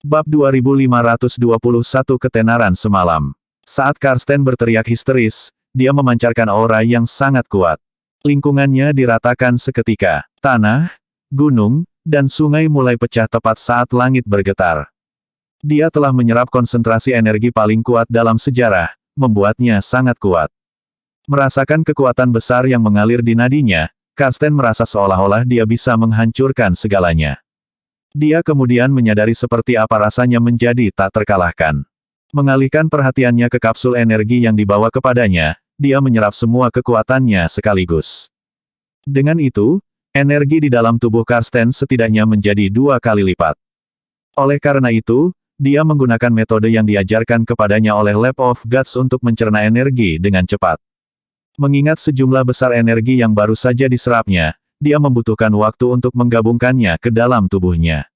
Bab 2521 Ketenaran Semalam. Saat Karsten berteriak histeris, dia memancarkan aura yang sangat kuat. Lingkungannya diratakan seketika. Tanah, gunung, dan sungai mulai pecah tepat saat langit bergetar. Dia telah menyerap konsentrasi energi paling kuat dalam sejarah, membuatnya sangat kuat. Merasakan kekuatan besar yang mengalir di nadinya, Karsten merasa seolah-olah dia bisa menghancurkan segalanya. Dia kemudian menyadari seperti apa rasanya menjadi tak terkalahkan. Mengalihkan perhatiannya ke kapsul energi yang dibawa kepadanya, dia menyerap semua kekuatannya sekaligus. Dengan itu, energi di dalam tubuh Karsten setidaknya menjadi 2 kali lipat. Oleh karena itu, dia menggunakan metode yang diajarkan kepadanya oleh Lab of Gods untuk mencerna energi dengan cepat. Mengingat sejumlah besar energi yang baru saja diserapnya, dia membutuhkan waktu untuk menggabungkannya ke dalam tubuhnya.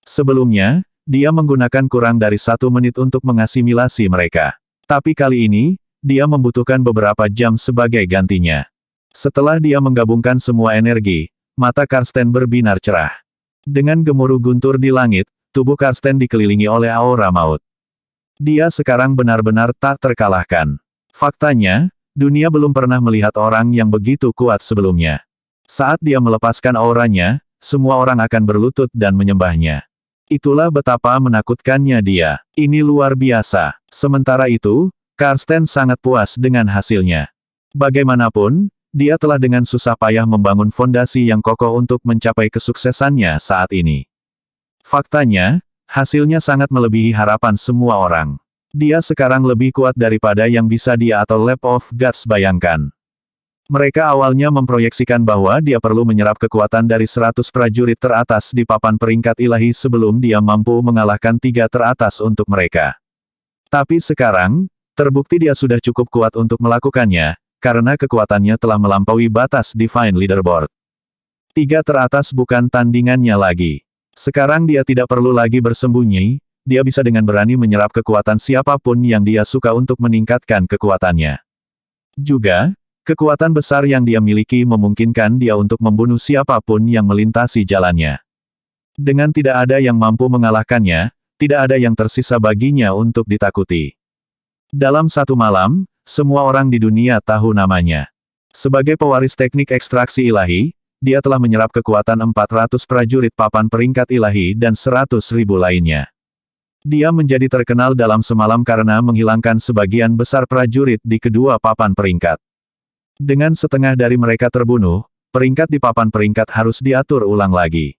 Sebelumnya, dia menggunakan kurang dari 1 menit untuk mengasimilasi mereka. Tapi kali ini, dia membutuhkan beberapa jam sebagai gantinya. Setelah dia menggabungkan semua energi, mata Karsten berbinar cerah. Dengan gemuruh guntur di langit, tubuh Karsten dikelilingi oleh aura maut. Dia sekarang benar-benar tak terkalahkan. Faktanya, dunia belum pernah melihat orang yang begitu kuat sebelumnya. Saat dia melepaskan auranya, semua orang akan berlutut dan menyembahnya. Itulah betapa menakutkannya dia. Ini luar biasa. Sementara itu, Karsten sangat puas dengan hasilnya. Bagaimanapun, dia telah dengan susah payah membangun fondasi yang kokoh untuk mencapai kesuksesannya saat ini. Faktanya, hasilnya sangat melebihi harapan semua orang. Dia sekarang lebih kuat daripada yang bisa dia atau Lab of Gods bayangkan. Mereka awalnya memproyeksikan bahwa dia perlu menyerap kekuatan dari 100 prajurit teratas di papan peringkat ilahi sebelum dia mampu mengalahkan 3 teratas untuk mereka. Tapi sekarang, terbukti dia sudah cukup kuat untuk melakukannya, karena kekuatannya telah melampaui batas Divine Leaderboard. 3 teratas bukan tandingannya lagi. Sekarang dia tidak perlu lagi bersembunyi, dia bisa dengan berani menyerap kekuatan siapapun yang dia suka untuk meningkatkan kekuatannya. Juga, kekuatan besar yang dia miliki memungkinkan dia untuk membunuh siapapun yang melintasi jalannya. Dengan tidak ada yang mampu mengalahkannya, tidak ada yang tersisa baginya untuk ditakuti. Dalam satu malam, semua orang di dunia tahu namanya. Sebagai pewaris teknik ekstraksi ilahi, dia telah menyerap kekuatan 400 prajurit papan peringkat ilahi dan 100.000 lainnya. Dia menjadi terkenal dalam semalam karena menghilangkan sebagian besar prajurit di kedua papan peringkat. Dengan setengah dari mereka terbunuh, peringkat di papan peringkat harus diatur ulang lagi.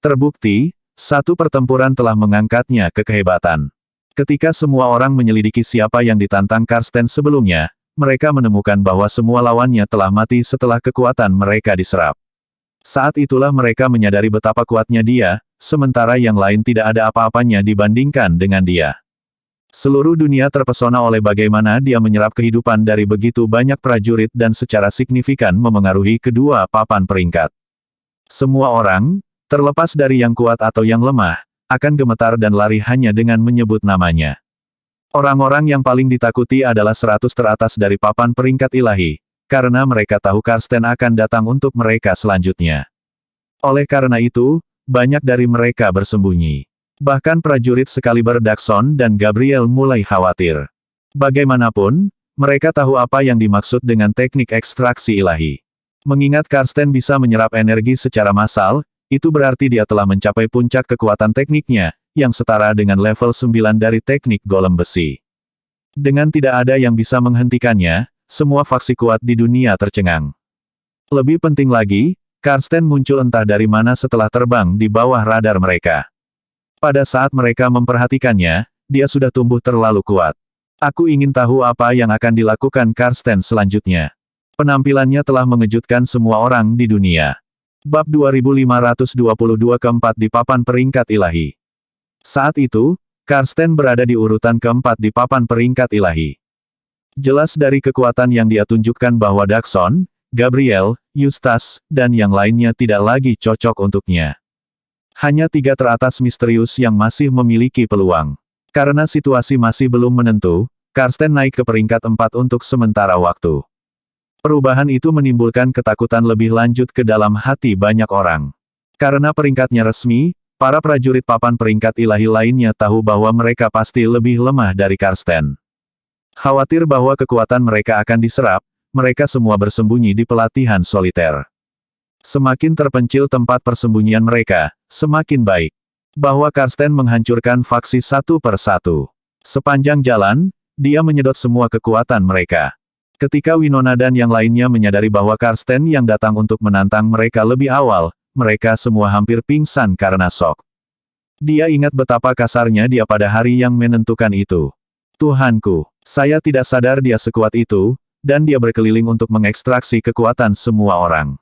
Terbukti, satu pertempuran telah mengangkatnya ke kehebatan. Ketika semua orang menyelidiki siapa yang ditantang Karsten sebelumnya, mereka menemukan bahwa semua lawannya telah mati setelah kekuatan mereka diserap. Saat itulah mereka menyadari betapa kuatnya dia, sementara yang lain tidak ada apa-apanya dibandingkan dengan dia. Seluruh dunia terpesona oleh bagaimana dia menyerap kehidupan dari begitu banyak prajurit dan secara signifikan memengaruhi kedua papan peringkat. Semua orang, terlepas dari yang kuat atau yang lemah, akan gemetar dan lari hanya dengan menyebut namanya. Orang-orang yang paling ditakuti adalah 100 teratas dari papan peringkat ilahi, karena mereka tahu Karsten akan datang untuk mereka selanjutnya. Oleh karena itu, banyak dari mereka bersembunyi. Bahkan prajurit sekaliber Daxon dan Gabriel mulai khawatir. Bagaimanapun, mereka tahu apa yang dimaksud dengan teknik ekstraksi ilahi. Mengingat Karsten bisa menyerap energi secara massal, itu berarti dia telah mencapai puncak kekuatan tekniknya, yang setara dengan level 9 dari teknik golem besi. Dengan tidak ada yang bisa menghentikannya, semua faksi kuat di dunia tercengang. Lebih penting lagi, Karsten muncul entah dari mana setelah terbang di bawah radar mereka. Pada saat mereka memperhatikannya, dia sudah tumbuh terlalu kuat. Aku ingin tahu apa yang akan dilakukan Karsten selanjutnya. Penampilannya telah mengejutkan semua orang di dunia. Bab 2522 keempat di papan peringkat ilahi. Saat itu, Karsten berada di urutan keempat di papan peringkat ilahi. Jelas dari kekuatan yang dia tunjukkan bahwa Daxon, Gabriel, Eustace, dan yang lainnya tidak lagi cocok untuknya. Hanya 3 teratas misterius yang masih memiliki peluang. Karena situasi masih belum menentu, Karsten naik ke peringkat 4 untuk sementara waktu. Perubahan itu menimbulkan ketakutan lebih lanjut ke dalam hati banyak orang. Karena peringkatnya resmi, Para prajurit papan peringkat ilahi lainnya tahu bahwa mereka pasti lebih lemah dari Karsten. Khawatir bahwa kekuatan mereka akan diserap, mereka semua bersembunyi di pelatihan soliter. Semakin terpencil tempat persembunyian mereka, semakin baik. Bahwa Karsten menghancurkan faksi satu per satu. Sepanjang jalan, dia menyedot semua kekuatan mereka. Ketika Winona dan yang lainnya menyadari bahwa Karsten yang datang untuk menantang mereka lebih awal, mereka semua hampir pingsan karena shock. Dia ingat betapa kasarnya dia pada hari yang menentukan itu. Tuhanku, saya tidak sadar dia sekuat itu, dan dia berkeliling untuk mengekstraksi kekuatan semua orang.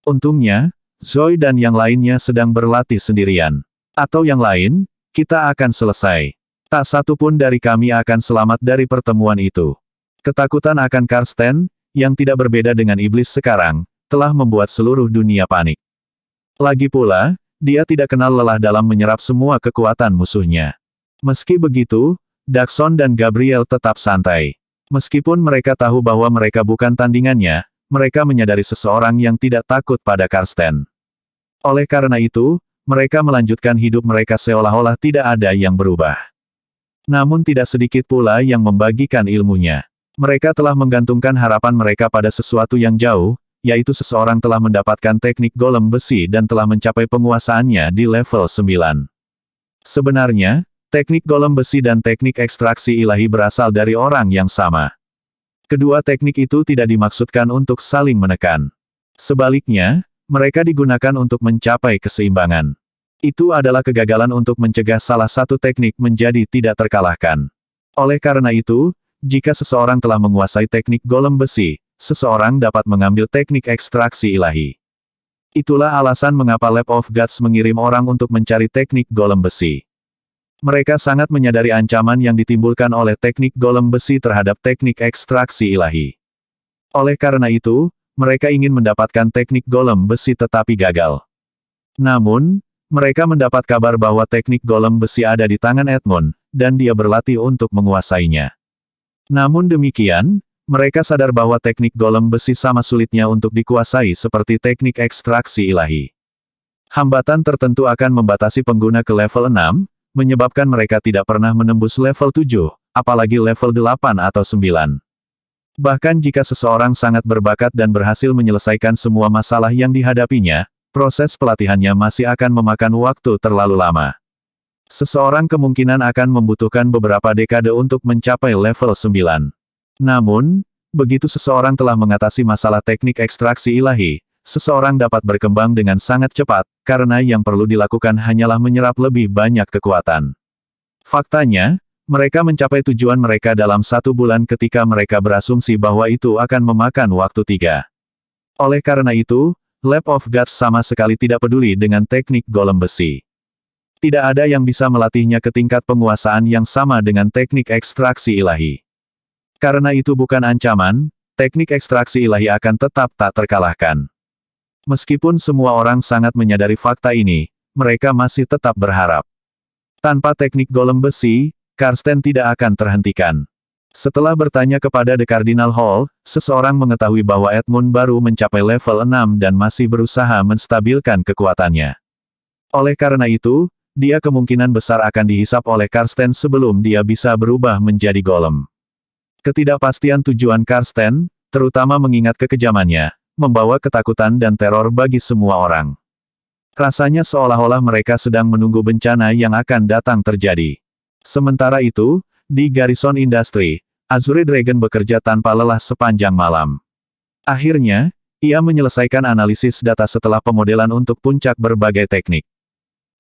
Untungnya, Zoe dan yang lainnya sedang berlatih sendirian. Atau yang lain, kita akan selesai. Tak satu pun dari kami akan selamat dari pertemuan itu. Ketakutan akan Karsten, yang tidak berbeda dengan iblis sekarang, telah membuat seluruh dunia panik. Lagi pula, dia tidak kenal lelah dalam menyerap semua kekuatan musuhnya. Meski begitu, Daxon dan Gabriel tetap santai. Meskipun mereka tahu bahwa mereka bukan tandingannya, mereka menyadari seseorang yang tidak takut pada Karsten. Oleh karena itu, mereka melanjutkan hidup mereka seolah-olah tidak ada yang berubah. Namun tidak sedikit pula yang membagikan ilmunya. Mereka telah menggantungkan harapan mereka pada sesuatu yang jauh, yaitu seseorang telah mendapatkan teknik golem besi dan telah mencapai penguasaannya di level 9. Sebenarnya, teknik golem besi dan teknik ekstraksi ilahi berasal dari orang yang sama. Kedua teknik itu tidak dimaksudkan untuk saling menekan. Sebaliknya, mereka digunakan untuk mencapai keseimbangan. Itu adalah kegagalan untuk mencegah salah satu teknik menjadi tidak terkalahkan. Oleh karena itu, jika seseorang telah menguasai teknik golem besi, seseorang dapat mengambil teknik ekstraksi ilahi. Itulah alasan mengapa Lab of Gods mengirim orang untuk mencari teknik golem besi. Mereka sangat menyadari ancaman yang ditimbulkan oleh teknik golem besi terhadap teknik ekstraksi ilahi. Oleh karena itu, mereka ingin mendapatkan teknik golem besi tetapi gagal. Namun, mereka mendapat kabar bahwa teknik golem besi ada di tangan Edmund, dan dia berlatih untuk menguasainya. Namun demikian, mereka sadar bahwa teknik golem besi sama sulitnya untuk dikuasai seperti teknik ekstraksi ilahi. Hambatan tertentu akan membatasi pengguna ke level 6, menyebabkan mereka tidak pernah menembus level 7, apalagi level 8 atau 9. Bahkan jika seseorang sangat berbakat dan berhasil menyelesaikan semua masalah yang dihadapinya, proses pelatihannya masih akan memakan waktu terlalu lama. Seseorang kemungkinan akan membutuhkan beberapa dekade untuk mencapai level 9. Namun, begitu seseorang telah mengatasi masalah teknik ekstraksi ilahi, seseorang dapat berkembang dengan sangat cepat, karena yang perlu dilakukan hanyalah menyerap lebih banyak kekuatan. Faktanya, mereka mencapai tujuan mereka dalam 1 bulan ketika mereka berasumsi bahwa itu akan memakan waktu 3. Oleh karena itu, Lab of Gods sama sekali tidak peduli dengan teknik golem besi. Tidak ada yang bisa melatihnya ke tingkat penguasaan yang sama dengan teknik ekstraksi ilahi. Karena itu bukan ancaman, teknik ekstraksi ilahi akan tetap tak terkalahkan. Meskipun semua orang sangat menyadari fakta ini, mereka masih tetap berharap. Tanpa teknik golem besi, Karsten tidak akan terhentikan. Setelah bertanya kepada The Cardinal Hall, seseorang mengetahui bahwa Edmund baru mencapai level 6 dan masih berusaha menstabilkan kekuatannya. Oleh karena itu, dia kemungkinan besar akan dihisap oleh Karsten sebelum dia bisa berubah menjadi golem. Ketidakpastian tujuan Karsten, terutama mengingat kekejamannya, membawa ketakutan dan teror bagi semua orang. Rasanya seolah-olah mereka sedang menunggu bencana yang akan datang terjadi. Sementara itu, di Garrison Industry, Azure Dragon bekerja tanpa lelah sepanjang malam. Akhirnya, ia menyelesaikan analisis data setelah pemodelan untuk puncak berbagai teknik.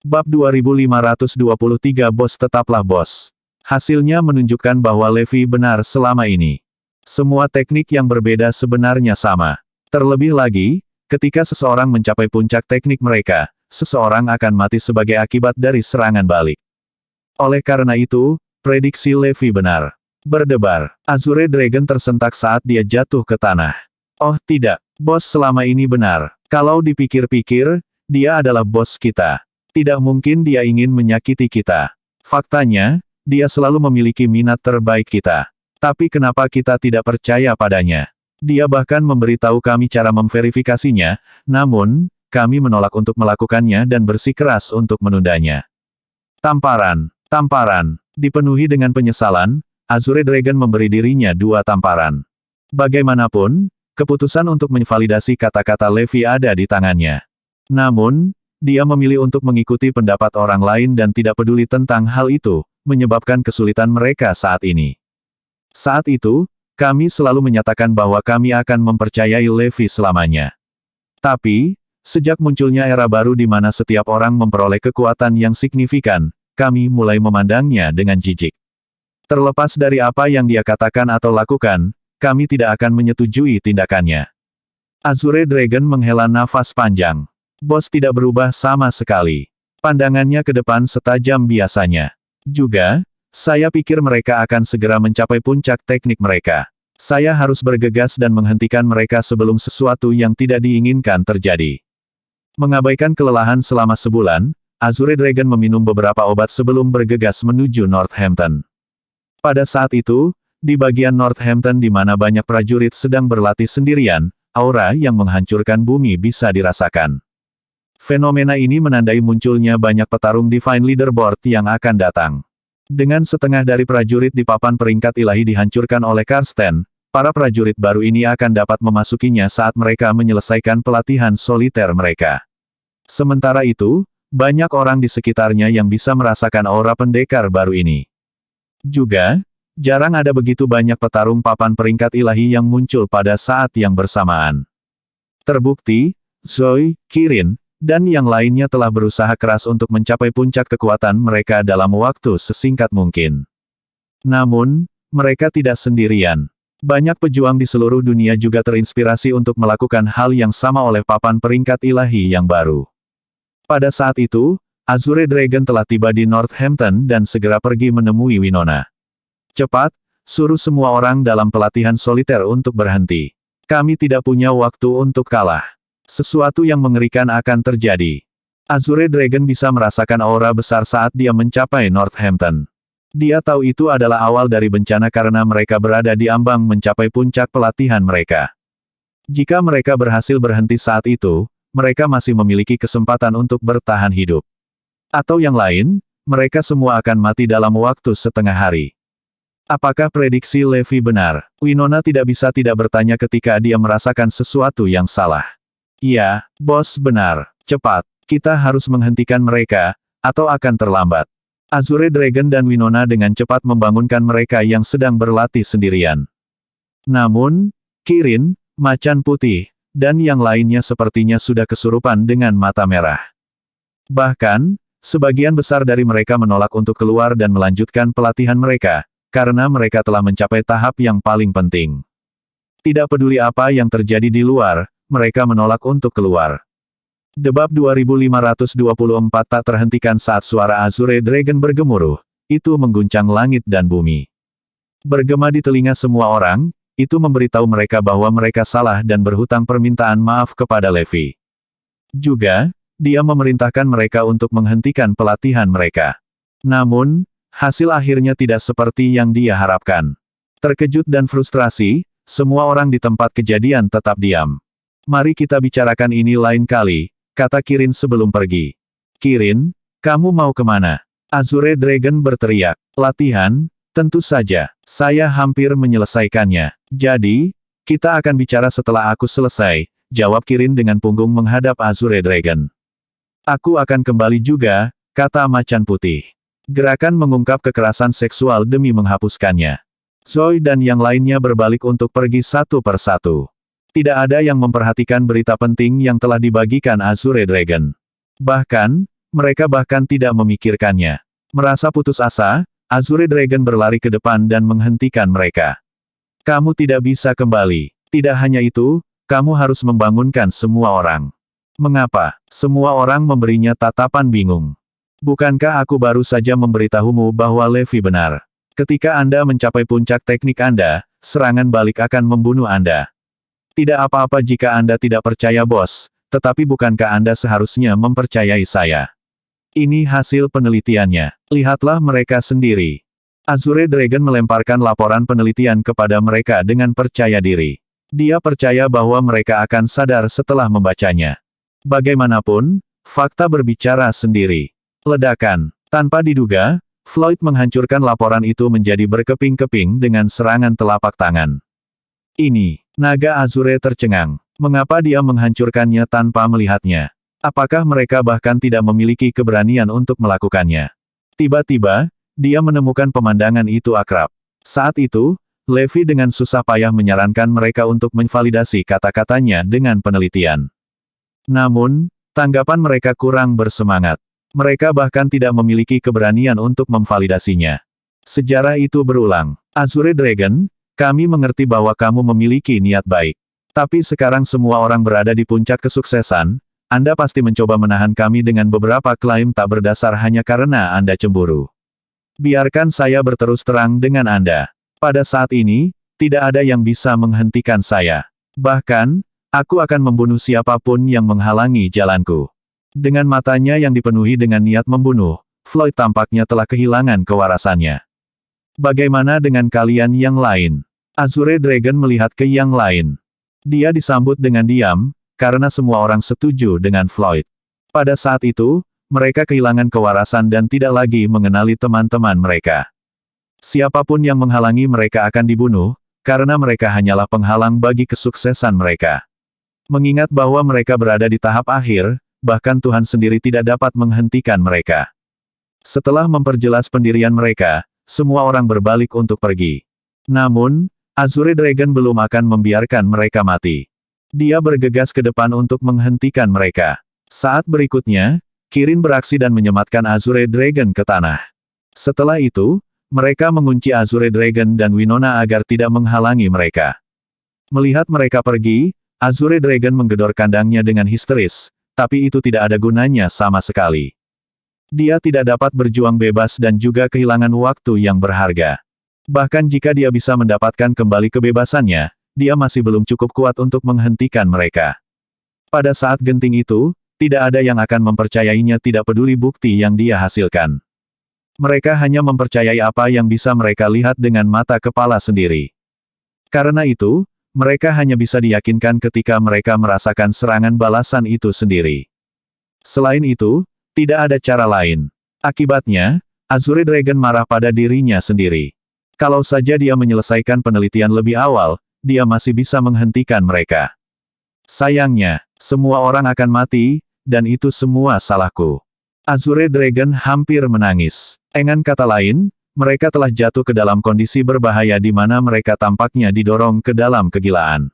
Bab 2523 Bos tetaplah bos. Hasilnya menunjukkan bahwa Levi benar selama ini. Semua teknik yang berbeda sebenarnya sama. Terlebih lagi, ketika seseorang mencapai puncak teknik mereka, seseorang akan mati sebagai akibat dari serangan balik. Oleh karena itu, prediksi Levi benar. Berdebar, Azure Dragon tersentak saat dia jatuh ke tanah. Oh tidak, bos selama ini benar. Kalau dipikir-pikir, dia adalah bos kita. Tidak mungkin dia ingin menyakiti kita. Faktanya, dia selalu memiliki minat terbaik kita. Tapi kenapa kita tidak percaya padanya? Dia bahkan memberitahu kami cara memverifikasinya, namun, kami menolak untuk melakukannya dan bersikeras untuk menundanya. Tamparan. Tamparan. Dipenuhi dengan penyesalan, Azure Dragon memberi dirinya 2 tamparan. Bagaimanapun, keputusan untuk menvalidasi kata-kata Levi ada di tangannya. Namun, dia memilih untuk mengikuti pendapat orang lain dan tidak peduli tentang hal itu, menyebabkan kesulitan mereka saat ini. Saat itu, kami selalu menyatakan bahwa kami akan mempercayai Levi selamanya. Tapi, sejak munculnya era baru di mana setiap orang memperoleh kekuatan yang signifikan, kami mulai memandangnya dengan jijik. Terlepas dari apa yang dia katakan atau lakukan, kami tidak akan menyetujui tindakannya. Azure Dragon menghela nafas panjang. Bos tidak berubah sama sekali. Pandangannya ke depan setajam biasanya. Juga, saya pikir mereka akan segera mencapai puncak teknik mereka. Saya harus bergegas dan menghentikan mereka sebelum sesuatu yang tidak diinginkan terjadi. Mengabaikan kelelahan selama sebulan, Azure Dragon meminum beberapa obat sebelum bergegas menuju Northampton. Pada saat itu, di bagian Northampton di mana banyak prajurit sedang berlatih sendirian, aura yang menghancurkan bumi bisa dirasakan. Fenomena ini menandai munculnya banyak petarung Divine Leaderboard yang akan datang. Dengan setengah dari prajurit di papan peringkat ilahi dihancurkan oleh Karsten, para prajurit baru ini akan dapat memasukinya saat mereka menyelesaikan pelatihan soliter mereka. Sementara itu, banyak orang di sekitarnya yang bisa merasakan aura pendekar baru ini. Juga, jarang ada begitu banyak petarung papan peringkat ilahi yang muncul pada saat yang bersamaan. Terbukti, Zoe, Kirin, dan yang lainnya telah berusaha keras untuk mencapai puncak kekuatan mereka dalam waktu sesingkat mungkin. Namun, mereka tidak sendirian. Banyak pejuang di seluruh dunia juga terinspirasi untuk melakukan hal yang sama oleh papan peringkat ilahi yang baru. Pada saat itu, Azure Dragon telah tiba di Northampton dan segera pergi menemui Winona. Cepat, suruh semua orang dalam pelatihan soliter untuk berhenti. Kami tidak punya waktu untuk kalah. Sesuatu yang mengerikan akan terjadi. Azure Dragon bisa merasakan aura besar saat dia mencapai Northampton. Dia tahu itu adalah awal dari bencana karena mereka berada di ambang mencapai puncak pelatihan mereka. Jika mereka berhasil berhenti saat itu, mereka masih memiliki kesempatan untuk bertahan hidup. Atau yang lain, mereka semua akan mati dalam waktu setengah hari. Apakah prediksi Levi benar? Winona tidak bisa tidak bertanya ketika dia merasakan sesuatu yang salah. Iya, bos benar. Cepat, kita harus menghentikan mereka, atau akan terlambat. Azure Dragon dan Winona dengan cepat membangunkan mereka yang sedang berlatih sendirian. Namun, Kirin, Macan Putih, dan yang lainnya sepertinya sudah kesurupan dengan mata merah. Bahkan, sebagian besar dari mereka menolak untuk keluar dan melanjutkan pelatihan mereka, karena mereka telah mencapai tahap yang paling penting. Tidak peduli apa yang terjadi di luar, mereka menolak untuk keluar. Debab 2524 tak terhentikan saat suara Azure Dragon bergemuruh, itu mengguncang langit dan bumi. Bergema di telinga semua orang, itu memberitahu mereka bahwa mereka salah dan berhutang permintaan maaf kepada Levi. Juga, dia memerintahkan mereka untuk menghentikan pelatihan mereka. Namun, hasil akhirnya tidak seperti yang dia harapkan. Terkejut dan frustrasi, semua orang di tempat kejadian tetap diam. Mari kita bicarakan ini lain kali, kata Kirin sebelum pergi. Kirin, kamu mau kemana? Azure Dragon berteriak. Latihan? Tentu saja, saya hampir menyelesaikannya. Jadi, kita akan bicara setelah aku selesai, jawab Kirin dengan punggung menghadap Azure Dragon. Aku akan kembali juga, kata Macan Putih. Gerakan mengungkap kekerasan seksual demi menghapuskannya. Zoe dan yang lainnya berbalik untuk pergi satu persatu. Tidak ada yang memperhatikan berita penting yang telah dibagikan Azure Dragon. Bahkan, mereka bahkan tidak memikirkannya. Merasa putus asa, Azure Dragon berlari ke depan dan menghentikan mereka. Kamu tidak bisa kembali. Tidak hanya itu, kamu harus membangunkan semua orang. Mengapa? Semua orang memberinya tatapan bingung. Bukankah aku baru saja memberitahumu bahwa Levi benar? Ketika Anda mencapai puncak teknik Anda, serangan balik akan membunuh Anda. Tidak apa-apa jika Anda tidak percaya bos, tetapi bukankah Anda seharusnya mempercayai saya? Ini hasil penelitiannya. Lihatlah mereka sendiri. Azure Dragon melemparkan laporan penelitian kepada mereka dengan percaya diri. Dia percaya bahwa mereka akan sadar setelah membacanya. Bagaimanapun, fakta berbicara sendiri. Ledakan. Tanpa diduga, Floyd menghancurkan laporan itu menjadi berkeping-keping dengan serangan telapak tangan. Ini, naga Azure tercengang. Mengapa dia menghancurkannya tanpa melihatnya? Apakah mereka bahkan tidak memiliki keberanian untuk melakukannya? Tiba-tiba, dia menemukan pemandangan itu akrab. Saat itu, Levi dengan susah payah menyarankan mereka untuk memvalidasi kata-katanya dengan penelitian. Namun, tanggapan mereka kurang bersemangat. Mereka bahkan tidak memiliki keberanian untuk memvalidasinya. Sejarah itu berulang. Azure Dragon, kami mengerti bahwa kamu memiliki niat baik. Tapi sekarang semua orang berada di puncak kesuksesan, Anda pasti mencoba menahan kami dengan beberapa klaim tak berdasar hanya karena Anda cemburu. Biarkan saya berterus terang dengan Anda. Pada saat ini, tidak ada yang bisa menghentikan saya. Bahkan, aku akan membunuh siapapun yang menghalangi jalanku. Dengan matanya yang dipenuhi dengan niat membunuh, Floyd tampaknya telah kehilangan kewarasannya. Bagaimana dengan kalian yang lain? Azure Dragon melihat ke yang lain. Dia disambut dengan diam, karena semua orang setuju dengan Floyd. Pada saat itu, mereka kehilangan kewarasan dan tidak lagi mengenali teman-teman mereka. Siapapun yang menghalangi mereka akan dibunuh, karena mereka hanyalah penghalang bagi kesuksesan mereka. Mengingat bahwa mereka berada di tahap akhir, bahkan Tuhan sendiri tidak dapat menghentikan mereka. Setelah memperjelas pendirian mereka, semua orang berbalik untuk pergi. Namun, Azure Dragon belum akan membiarkan mereka mati. Dia bergegas ke depan untuk menghentikan mereka. Saat berikutnya, Kirin beraksi dan menyematkan Azure Dragon ke tanah. Setelah itu, mereka mengunci Azure Dragon dan Winona agar tidak menghalangi mereka. Melihat mereka pergi, Azure Dragon menggedor kandangnya dengan histeris, tapi itu tidak ada gunanya sama sekali. Dia tidak dapat berjuang bebas dan juga kehilangan waktu yang berharga. Bahkan jika dia bisa mendapatkan kembali kebebasannya, dia masih belum cukup kuat untuk menghentikan mereka. Pada saat genting itu, tidak ada yang akan mempercayainya tidak peduli bukti yang dia hasilkan. Mereka hanya mempercayai apa yang bisa mereka lihat dengan mata kepala sendiri. Karena itu, mereka hanya bisa diyakinkan ketika mereka merasakan serangan balasan itu sendiri. Selain itu, tidak ada cara lain. Akibatnya, Azure Dragon marah pada dirinya sendiri. Kalau saja dia menyelesaikan penelitian lebih awal, dia masih bisa menghentikan mereka. Sayangnya, semua orang akan mati, dan itu semua salahku. Azure Dragon hampir menangis. Dengan kata lain, mereka telah jatuh ke dalam kondisi berbahaya di mana mereka tampaknya didorong ke dalam kegilaan.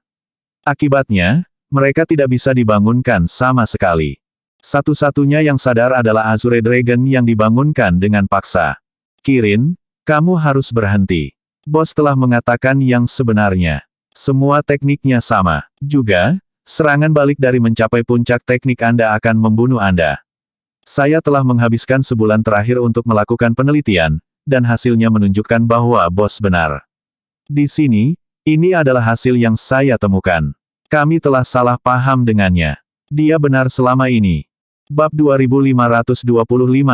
Akibatnya, mereka tidak bisa dibangunkan sama sekali. Satu-satunya yang sadar adalah Azure Dragon yang dibangunkan dengan paksa. Kirin, kamu harus berhenti. Bos telah mengatakan yang sebenarnya. Semua tekniknya sama. Juga, serangan balik dari mencapai puncak teknik Anda akan membunuh Anda. Saya telah menghabiskan sebulan terakhir untuk melakukan penelitian, dan hasilnya menunjukkan bahwa bos benar. Di sini, ini adalah hasil yang saya temukan. Kami telah salah paham dengannya. Dia benar selama ini. Bab 2525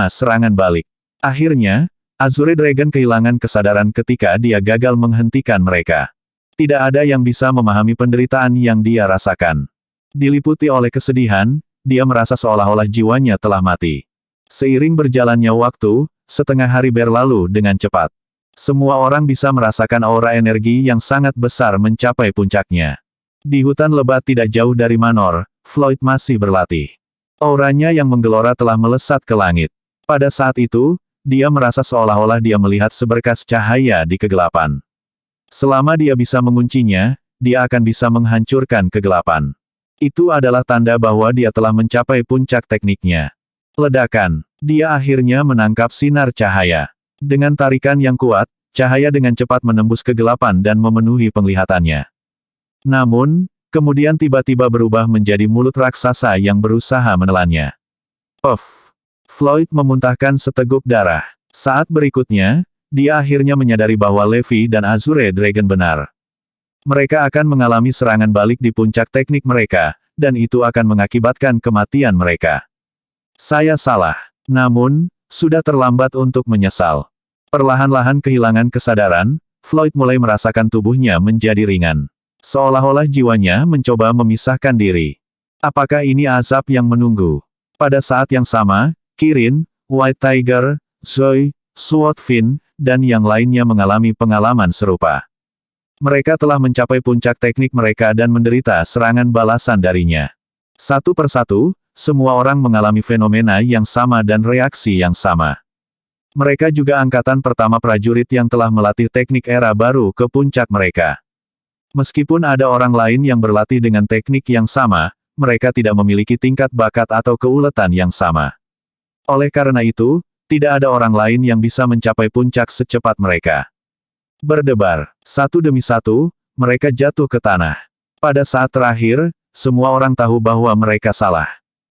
Serangan Balik. Akhirnya, Azure Dragon kehilangan kesadaran ketika dia gagal menghentikan mereka. Tidak ada yang bisa memahami penderitaan yang dia rasakan. Diliputi oleh kesedihan, dia merasa seolah-olah jiwanya telah mati. Seiring berjalannya waktu, setengah hari berlalu dengan cepat. Semua orang bisa merasakan aura energi yang sangat besar mencapai puncaknya. Di hutan lebat tidak jauh dari Manor, Floyd masih berlatih. Auranya yang menggelora telah melesat ke langit. Pada saat itu, dia merasa seolah-olah dia melihat seberkas cahaya di kegelapan. Selama dia bisa menguncinya, dia akan bisa menghancurkan kegelapan. Itu adalah tanda bahwa dia telah mencapai puncak tekniknya. Ledakan. Dia akhirnya menangkap sinar cahaya. Dengan tarikan yang kuat, cahaya dengan cepat menembus kegelapan dan memenuhi penglihatannya. Namun, kemudian tiba-tiba berubah menjadi mulut raksasa yang berusaha menelannya. Puff. Floyd memuntahkan seteguk darah. Saat berikutnya, dia akhirnya menyadari bahwa Levi dan Azure Dragon benar. Mereka akan mengalami serangan balik di puncak teknik mereka, dan itu akan mengakibatkan kematian mereka. Saya salah. Namun, sudah terlambat untuk menyesal. Perlahan-lahan kehilangan kesadaran, Floyd mulai merasakan tubuhnya menjadi ringan. Seolah-olah jiwanya mencoba memisahkan diri. Apakah ini azab yang menunggu? Pada saat yang sama, Kirin, White Tiger, Zoe, Swordfin, dan yang lainnya mengalami pengalaman serupa. Mereka telah mencapai puncak teknik mereka dan menderita serangan balasan darinya. Satu persatu, semua orang mengalami fenomena yang sama dan reaksi yang sama. Mereka juga angkatan pertama prajurit yang telah melatih teknik era baru ke puncak mereka. Meskipun ada orang lain yang berlatih dengan teknik yang sama, mereka tidak memiliki tingkat bakat atau keuletan yang sama. Oleh karena itu, tidak ada orang lain yang bisa mencapai puncak secepat mereka. Berdebar, satu demi satu, mereka jatuh ke tanah. Pada saat terakhir, semua orang tahu bahwa mereka salah.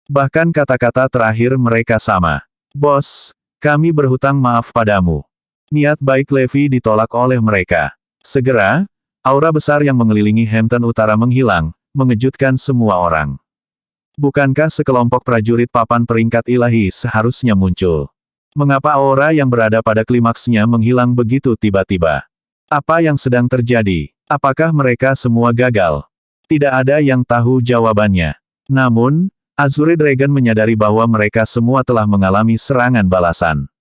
Bahkan kata-kata terakhir mereka sama. Bos, kami berhutang maaf padamu. Niat baik Levi ditolak oleh mereka. Segera, aura besar yang mengelilingi Hampton Utara menghilang, mengejutkan semua orang. Bukankah sekelompok prajurit papan peringkat ilahi seharusnya muncul? Mengapa aura yang berada pada klimaksnya menghilang begitu tiba-tiba? Apa yang sedang terjadi? Apakah mereka semua gagal? Tidak ada yang tahu jawabannya. Namun, Azure Dragon menyadari bahwa mereka semua telah mengalami serangan balasan.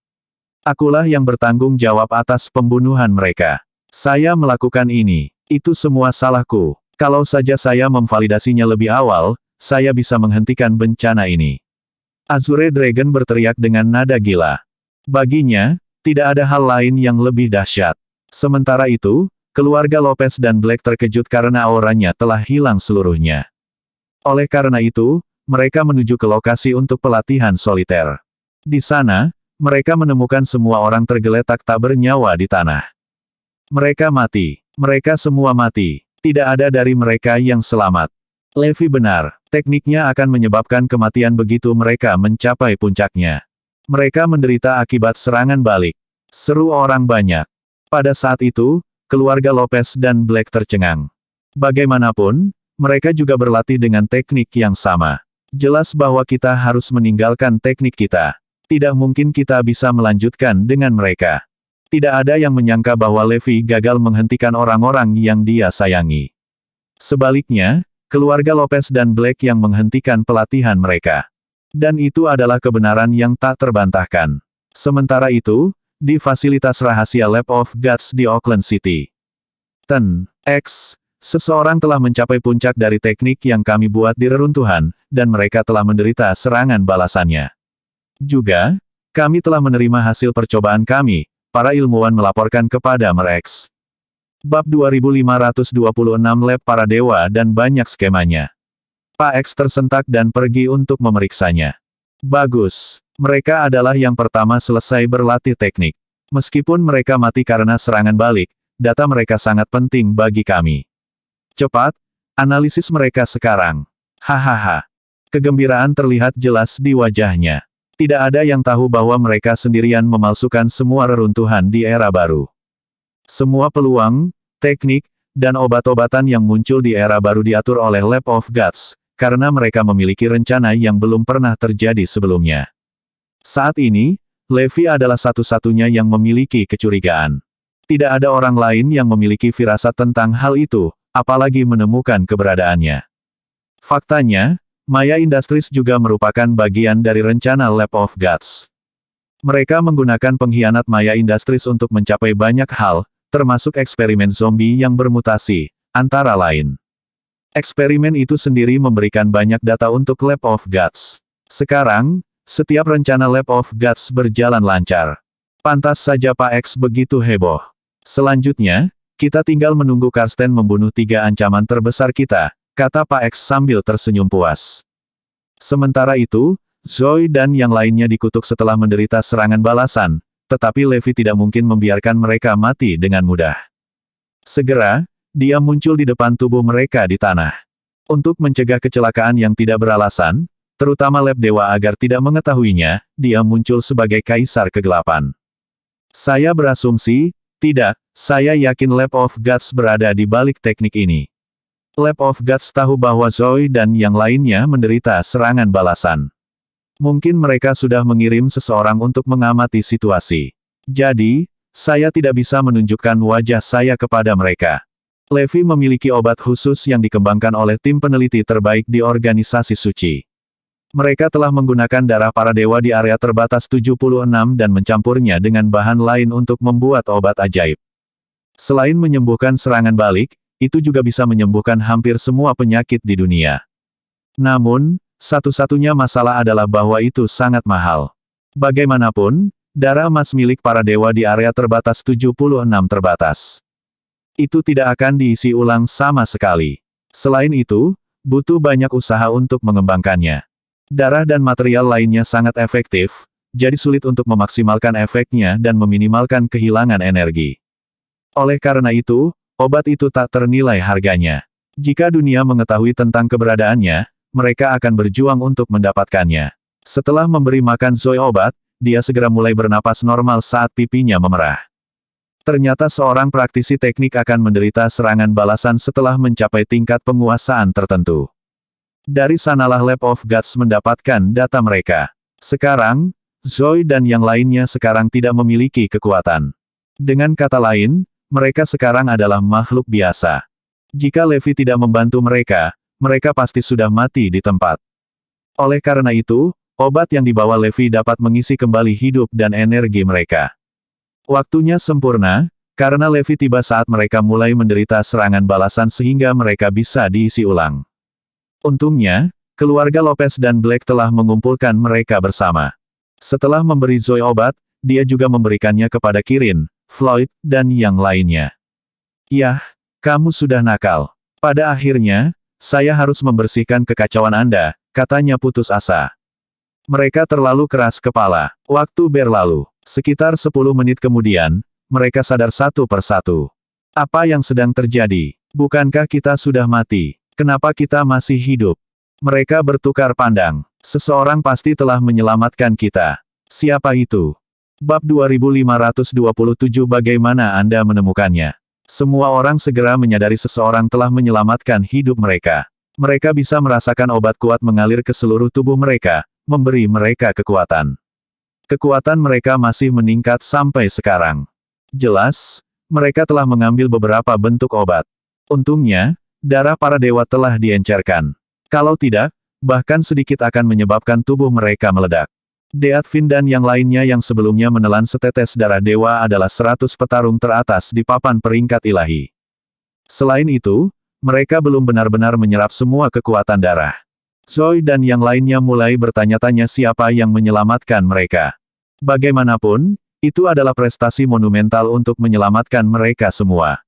Akulah yang bertanggung jawab atas pembunuhan mereka. Saya melakukan ini. Itu semua salahku. Kalau saja saya memvalidasinya lebih awal, saya bisa menghentikan bencana ini. Azure Dragon berteriak dengan nada gila. Baginya, tidak ada hal lain yang lebih dahsyat. Sementara itu, keluarga Lopez dan Black terkejut karena auranya telah hilang seluruhnya. Oleh karena itu, mereka menuju ke lokasi untuk pelatihan soliter. Di sana, mereka menemukan semua orang tergeletak tak bernyawa di tanah. Mereka mati. Mereka semua mati. Tidak ada dari mereka yang selamat. Levi benar, tekniknya akan menyebabkan kematian begitu mereka mencapai puncaknya. Mereka menderita akibat serangan balik. Seru orang banyak. Pada saat itu, keluarga Lopez dan Black tercengang. Bagaimanapun, mereka juga berlatih dengan teknik yang sama. Jelas bahwa kita harus meninggalkan teknik kita. Tidak mungkin kita bisa melanjutkan dengan mereka. Tidak ada yang menyangka bahwa Levi gagal menghentikan orang-orang yang dia sayangi. Sebaliknya, keluarga Lopez dan Black yang menghentikan pelatihan mereka. Dan itu adalah kebenaran yang tak terbantahkan. Sementara itu, di fasilitas rahasia Lab of Gods di Auckland City. Seseorang telah mencapai puncak dari teknik yang kami buat di reruntuhan, dan mereka telah menderita serangan balasannya. Juga, kami telah menerima hasil percobaan kami, para ilmuwan melaporkan kepada Merex. Bab 2526 Lab para Dewa dan banyak skemanya. Pak X tersentak dan pergi untuk memeriksanya. Bagus, mereka adalah yang pertama selesai berlatih teknik. Meskipun mereka mati karena serangan balik, data mereka sangat penting bagi kami. Cepat, analisis mereka sekarang. Hahaha. Kegembiraan terlihat jelas di wajahnya. Tidak ada yang tahu bahwa mereka sendirian memalsukan semua reruntuhan di era baru. Semua peluang, teknik, dan obat-obatan yang muncul di era baru diatur oleh Lab of Gods, karena mereka memiliki rencana yang belum pernah terjadi sebelumnya. Saat ini, Levi adalah satu-satunya yang memiliki kecurigaan. Tidak ada orang lain yang memiliki firasat tentang hal itu, apalagi menemukan keberadaannya. Faktanya, Maya Industries juga merupakan bagian dari rencana Lab of Gods. Mereka menggunakan pengkhianat Maya Industries untuk mencapai banyak hal, termasuk eksperimen zombie yang bermutasi, antara lain. Eksperimen itu sendiri memberikan banyak data untuk Lab of Gods. Sekarang, setiap rencana Lab of Gods berjalan lancar. Pantas saja Pak X begitu heboh. Selanjutnya, kita tinggal menunggu Karsten membunuh 3 ancaman terbesar kita, kata Pak X sambil tersenyum puas. Sementara itu, Zoe dan yang lainnya dikutuk setelah menderita serangan balasan, tetapi Levi tidak mungkin membiarkan mereka mati dengan mudah. Segera, dia muncul di depan tubuh mereka di tanah. Untuk mencegah kecelakaan yang tidak beralasan, terutama Lab Dewa agar tidak mengetahuinya, dia muncul sebagai Kaisar Kegelapan. Saya berasumsi, tidak, saya yakin Lab of Gods berada di balik teknik ini. Lab of Gods tahu bahwa Zoe dan yang lainnya menderita serangan balasan. Mungkin mereka sudah mengirim seseorang untuk mengamati situasi. Jadi, saya tidak bisa menunjukkan wajah saya kepada mereka. Levi memiliki obat khusus yang dikembangkan oleh tim peneliti terbaik di organisasi suci. Mereka telah menggunakan darah para dewa di area terbatas 76 dan mencampurnya dengan bahan lain untuk membuat obat ajaib. Selain menyembuhkan serangan balik, itu juga bisa menyembuhkan hampir semua penyakit di dunia. Namun, satu-satunya masalah adalah bahwa itu sangat mahal. Bagaimanapun, darah emas milik para dewa di area terbatas 76 terbatas. Itu tidak akan diisi ulang sama sekali. Selain itu, butuh banyak usaha untuk mengembangkannya. Darah dan material lainnya sangat efektif, jadi sulit untuk memaksimalkan efeknya dan meminimalkan kehilangan energi. Oleh karena itu, obat itu tak ternilai harganya. Jika dunia mengetahui tentang keberadaannya, mereka akan berjuang untuk mendapatkannya. Setelah memberi makan Zoe obat, dia segera mulai bernapas normal saat pipinya memerah. Ternyata seorang praktisi teknik akan menderita serangan balasan setelah mencapai tingkat penguasaan tertentu. Dari sanalah Lab of Gods mendapatkan data mereka. Sekarang, Zoe dan yang lainnya sekarang tidak memiliki kekuatan. Dengan kata lain, mereka sekarang adalah makhluk biasa. Jika Levi tidak membantu mereka, mereka pasti sudah mati di tempat. Oleh karena itu, obat yang dibawa Levi dapat mengisi kembali hidup dan energi mereka. Waktunya sempurna, karena Levi tiba saat mereka mulai menderita serangan balasan sehingga mereka bisa diisi ulang. Untungnya, keluarga Lopez dan Black telah mengumpulkan mereka bersama. Setelah memberi Zoe obat, dia juga memberikannya kepada Kirin, Floyd, dan yang lainnya. Yah, kamu sudah nakal. Pada akhirnya, saya harus membersihkan kekacauan Anda, katanya putus asa. Mereka terlalu keras kepala. Waktu berlalu. Sekitar 10 menit kemudian, mereka sadar satu persatu. Apa yang sedang terjadi? Bukankah kita sudah mati? Kenapa kita masih hidup? Mereka bertukar pandang. Seseorang pasti telah menyelamatkan kita. Siapa itu? Bab 2527 Bagaimana Anda menemukannya? Semua orang segera menyadari seseorang telah menyelamatkan hidup mereka. Mereka bisa merasakan obat kuat mengalir ke seluruh tubuh mereka, memberi mereka kekuatan. Kekuatan mereka masih meningkat sampai sekarang. Jelas, mereka telah mengambil beberapa bentuk obat. Untungnya, darah para dewa telah diencerkan. Kalau tidak, bahkan sedikit akan menyebabkan tubuh mereka meledak. Deatvin dan yang lainnya yang sebelumnya menelan setetes darah dewa adalah 100 petarung teratas di papan peringkat ilahi. Selain itu, mereka belum benar-benar menyerap semua kekuatan darah. Zoe dan yang lainnya mulai bertanya-tanya siapa yang menyelamatkan mereka. Bagaimanapun, itu adalah prestasi monumental untuk menyelamatkan mereka semua.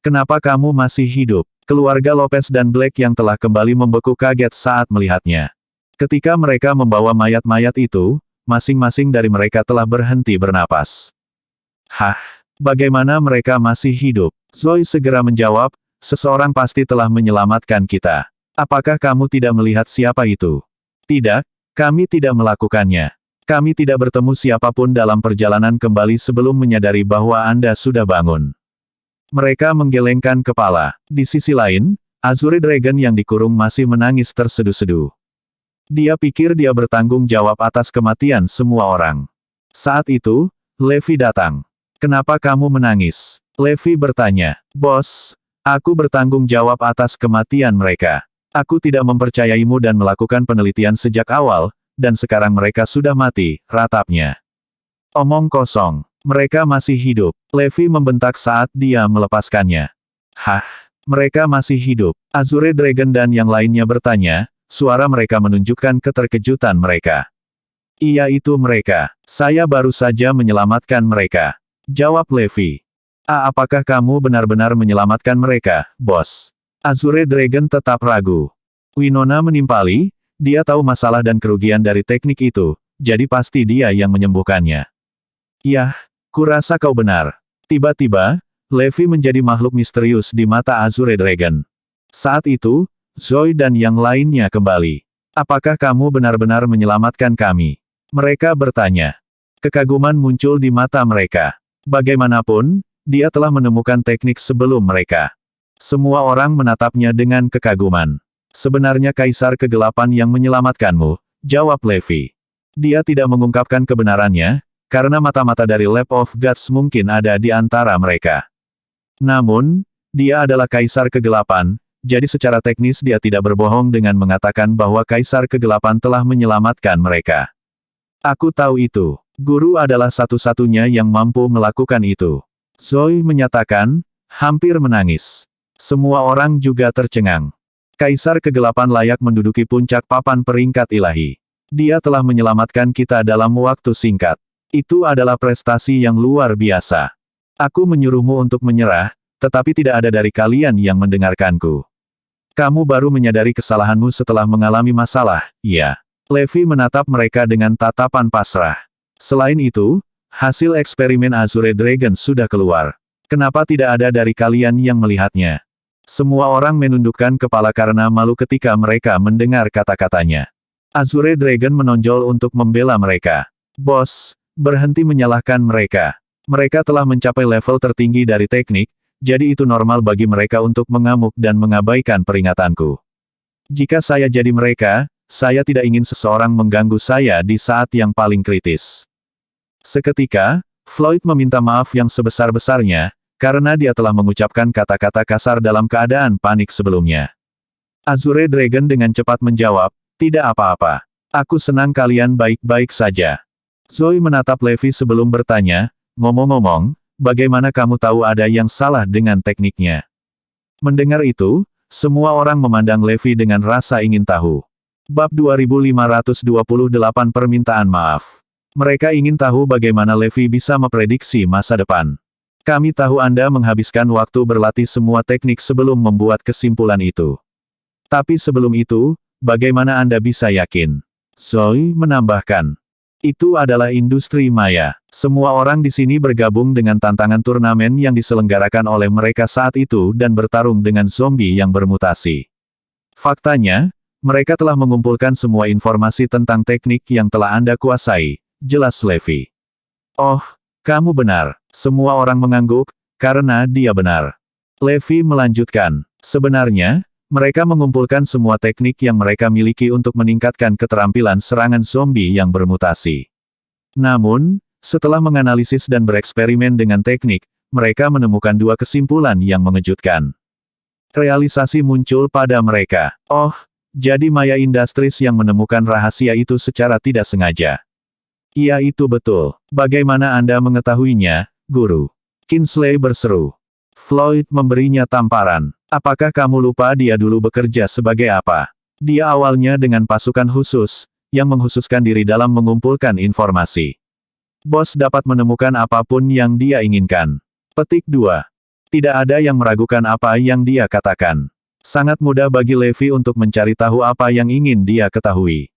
Kenapa kamu masih hidup? Keluarga Lopez dan Black yang telah kembali membeku kaget saat melihatnya. Ketika mereka membawa mayat-mayat itu, masing-masing dari mereka telah berhenti bernapas. Hah? Bagaimana mereka masih hidup? Zoe segera menjawab, seseorang pasti telah menyelamatkan kita. Apakah kamu tidak melihat siapa itu? Tidak, kami tidak melakukannya. Kami tidak bertemu siapapun dalam perjalanan kembali sebelum menyadari bahwa Anda sudah bangun. Mereka menggelengkan kepala. Di sisi lain, Azure Dragon yang dikurung masih menangis terseduh-seduh. Dia pikir dia bertanggung jawab atas kematian semua orang. Saat itu, Levi datang. Kenapa kamu menangis? Levi bertanya. Bos, aku bertanggung jawab atas kematian mereka. Aku tidak mempercayaimu dan melakukan penelitian sejak awal, dan sekarang mereka sudah mati, ratapnya. Omong kosong. Mereka masih hidup. Levi membentak saat dia melepaskannya. Hah? Mereka masih hidup. Azure Dragon dan yang lainnya bertanya, suara mereka menunjukkan keterkejutan mereka. Iya itu mereka. Saya baru saja menyelamatkan mereka. Jawab Levi. Apakah kamu benar-benar menyelamatkan mereka, bos? Azure Dragon tetap ragu. Winona menimpali, dia tahu masalah dan kerugian dari teknik itu, jadi pasti dia yang menyembuhkannya. Yah, kurasa kau benar. Tiba-tiba, Levi menjadi makhluk misterius di mata Azure Dragon. Saat itu, Zoe dan yang lainnya kembali. Apakah kamu benar-benar menyelamatkan kami? Mereka bertanya. Kekaguman muncul di mata mereka. Bagaimanapun, dia telah menemukan teknik sebelum mereka. Semua orang menatapnya dengan kekaguman. Sebenarnya Kaisar Kegelapan yang menyelamatkanmu, jawab Levi. Dia tidak mengungkapkan kebenarannya, karena mata-mata dari Lab of Gods mungkin ada di antara mereka. Namun, Dia adalah Kaisar Kegelapan, jadi secara teknis dia tidak berbohong dengan mengatakan bahwa Kaisar Kegelapan telah menyelamatkan mereka. Aku tahu itu. Guru adalah satu-satunya yang mampu melakukan itu. Zoe menyatakan, hampir menangis. Semua orang juga tercengang. Kaisar Kegelapan layak menduduki puncak papan peringkat ilahi. Dia telah menyelamatkan kita dalam waktu singkat. Itu adalah prestasi yang luar biasa. Aku menyuruhmu untuk menyerah, tetapi tidak ada dari kalian yang mendengarkanku. Kamu baru menyadari kesalahanmu setelah mengalami masalah, ya. Levi menatap mereka dengan tatapan pasrah. Selain itu, hasil eksperimen Azure Dragon sudah keluar. Kenapa tidak ada dari kalian yang melihatnya? Semua orang menundukkan kepala karena malu ketika mereka mendengar kata-katanya. Azure Dragon menonjol untuk membela mereka. Bos, berhenti menyalahkan mereka. Mereka telah mencapai level tertinggi dari teknik, jadi itu normal bagi mereka untuk mengamuk dan mengabaikan peringatanku. Jika saya jadi mereka, saya tidak ingin seseorang mengganggu saya di saat yang paling kritis. Seketika, Floyd meminta maaf yang sebesar-besarnya, karena dia telah mengucapkan kata-kata kasar dalam keadaan panik sebelumnya. Azure Dragon dengan cepat menjawab, tidak apa-apa. Aku senang kalian baik-baik saja. Zoe menatap Levi sebelum bertanya, ngomong-ngomong, bagaimana kamu tahu ada yang salah dengan tekniknya? Mendengar itu, semua orang memandang Levi dengan rasa ingin tahu. Bab 2528 Permintaan Maaf. Mereka ingin tahu bagaimana Levi bisa memprediksi masa depan. Kami tahu Anda menghabiskan waktu berlatih semua teknik sebelum membuat kesimpulan itu. Tapi sebelum itu, bagaimana Anda bisa yakin? Zoe menambahkan. Itu adalah industri maya. Semua orang di sini bergabung dengan tantangan turnamen yang diselenggarakan oleh mereka saat itu dan bertarung dengan zombie yang bermutasi. Faktanya, mereka telah mengumpulkan semua informasi tentang teknik yang telah Anda kuasai, jelas Levi. Oh, kamu benar. Semua orang mengangguk, karena dia benar. Levi melanjutkan, sebenarnya, mereka mengumpulkan semua teknik yang mereka miliki untuk meningkatkan keterampilan serangan zombie yang bermutasi. Namun, setelah menganalisis dan bereksperimen dengan teknik, mereka menemukan dua kesimpulan yang mengejutkan. Realisasi muncul pada mereka. Oh, jadi Maya Industries yang menemukan rahasia itu secara tidak sengaja. Iya itu betul. Bagaimana Anda mengetahuinya, Guru? Kingsley berseru. Floyd memberinya tamparan. Apakah kamu lupa dia dulu bekerja sebagai apa? Dia awalnya dengan pasukan khusus, yang menghususkan diri dalam mengumpulkan informasi. Bos dapat menemukan apapun yang dia inginkan. Petik 2. Tidak ada yang meragukan apa yang dia katakan. Sangat mudah bagi Levi untuk mencari tahu apa yang ingin dia ketahui.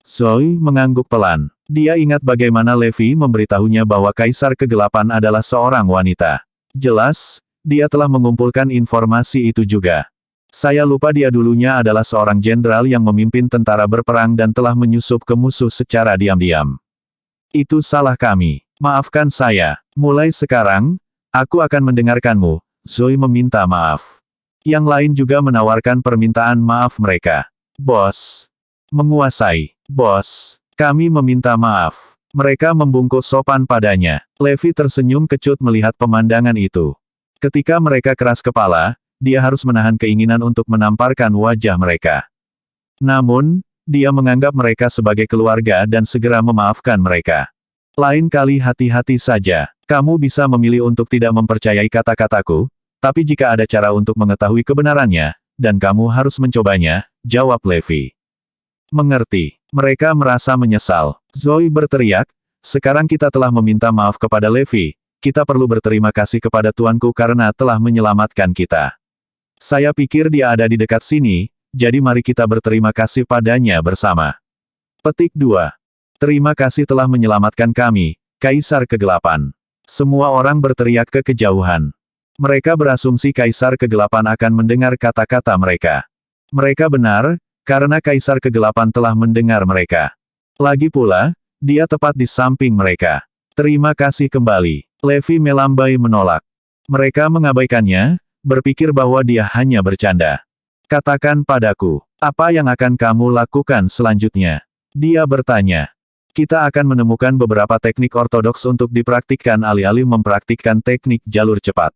Zoe mengangguk pelan. Dia ingat bagaimana Levi memberitahunya bahwa Kaisar Kegelapan adalah seorang wanita. Jelas, dia telah mengumpulkan informasi itu juga. Saya lupa dia dulunya adalah seorang jenderal yang memimpin tentara berperang dan telah menyusup ke musuh secara diam-diam. Itu salah kami. Maafkan saya. Mulai sekarang, aku akan mendengarkanmu. Zoe meminta maaf. Yang lain juga menawarkan permintaan maaf mereka. Bos. Menguasai. Bos. Kami meminta maaf. Mereka membungkuk sopan padanya. Levi tersenyum kecut melihat pemandangan itu. Ketika mereka keras kepala, dia harus menahan keinginan untuk menamparkan wajah mereka. Namun, dia menganggap mereka sebagai keluarga dan segera memaafkan mereka. Lain kali hati-hati saja. Kamu bisa memilih untuk tidak mempercayai kata-kataku, tapi jika ada cara untuk mengetahui kebenarannya, dan kamu harus mencobanya, jawab Levi. Mengerti. Mereka merasa menyesal. Zoe berteriak, sekarang kita telah meminta maaf kepada Levi. Kita perlu berterima kasih kepada Tuanku karena telah menyelamatkan kita. Saya pikir dia ada di dekat sini, jadi mari kita berterima kasih padanya bersama. Petik 2. Terima kasih telah menyelamatkan kami, Kaisar Kegelapan. Semua orang berteriak ke kejauhan. Mereka berasumsi Kaisar Kegelapan akan mendengar kata-kata mereka. Mereka benar, karena Kaisar Kegelapan telah mendengar mereka. Lagi pula, dia tepat di samping mereka. Terima kasih kembali. Levi melambai menolak. Mereka mengabaikannya, berpikir bahwa dia hanya bercanda. Katakan padaku, apa yang akan kamu lakukan selanjutnya? Dia bertanya. Kita akan menemukan beberapa teknik ortodoks untuk dipraktikkan alih-alih mempraktikkan teknik jalur cepat.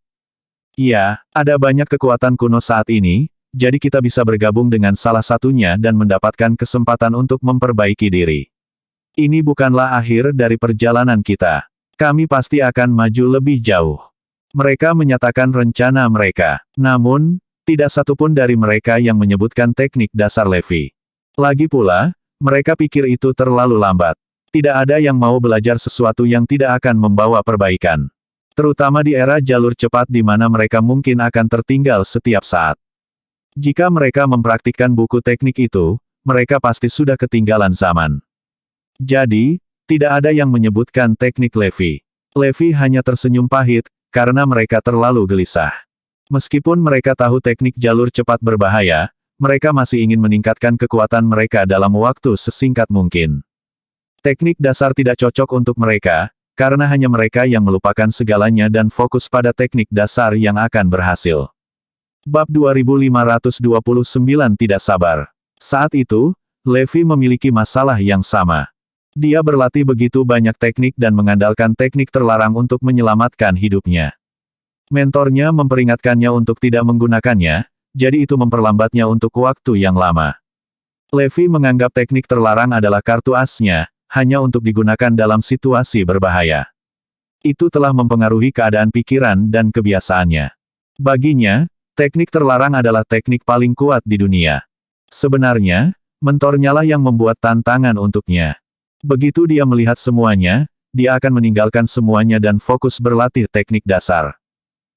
Iya, ada banyak kekuatan kuno saat ini, jadi kita bisa bergabung dengan salah satunya dan mendapatkan kesempatan untuk memperbaiki diri. Ini bukanlah akhir dari perjalanan kita. Kami pasti akan maju lebih jauh. Mereka menyatakan rencana mereka. Namun, tidak satupun dari mereka yang menyebutkan teknik dasar Levi. Lagi pula, mereka pikir itu terlalu lambat. Tidak ada yang mau belajar sesuatu yang tidak akan membawa perbaikan. Terutama di era jalur cepat di mana mereka mungkin akan tertinggal setiap saat. Jika mereka mempraktikkan buku teknik itu, mereka pasti sudah ketinggalan zaman. Jadi, tidak ada yang menyebutkan teknik Levi. Levi hanya tersenyum pahit, karena mereka terlalu gelisah. Meskipun mereka tahu teknik jalur cepat berbahaya, mereka masih ingin meningkatkan kekuatan mereka dalam waktu sesingkat mungkin. Teknik dasar tidak cocok untuk mereka, karena hanya mereka yang melupakan segalanya dan fokus pada teknik dasar yang akan berhasil. Bab 2529 tidak sabar. Saat itu, Levi memiliki masalah yang sama. Dia berlatih begitu banyak teknik dan mengandalkan teknik terlarang untuk menyelamatkan hidupnya. Mentornya memperingatkannya untuk tidak menggunakannya, jadi itu memperlambatnya untuk waktu yang lama. Levi menganggap teknik terlarang adalah kartu asnya, hanya untuk digunakan dalam situasi berbahaya. Itu telah mempengaruhi keadaan pikiran dan kebiasaannya. Baginya, teknik terlarang adalah teknik paling kuat di dunia. Sebenarnya, mentornya lah yang membuat tantangan untuknya. Begitu dia melihat semuanya, dia akan meninggalkan semuanya dan fokus berlatih teknik dasar.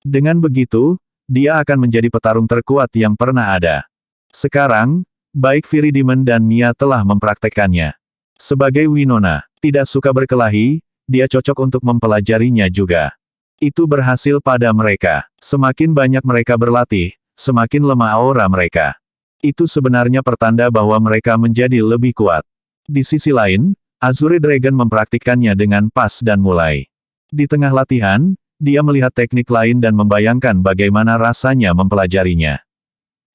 Dengan begitu, dia akan menjadi petarung terkuat yang pernah ada. Sekarang, baik Viridimen dan Mia telah mempraktekannya. Sebagai Winona, tidak suka berkelahi, dia cocok untuk mempelajarinya juga. Itu berhasil pada mereka. Semakin banyak mereka berlatih, semakin lemah aura mereka. Itu sebenarnya pertanda bahwa mereka menjadi lebih kuat. Di sisi lain, Azure Dragon mempraktikkannya dengan pas dan mulai. Di tengah latihan, dia melihat teknik lain dan membayangkan bagaimana rasanya mempelajarinya.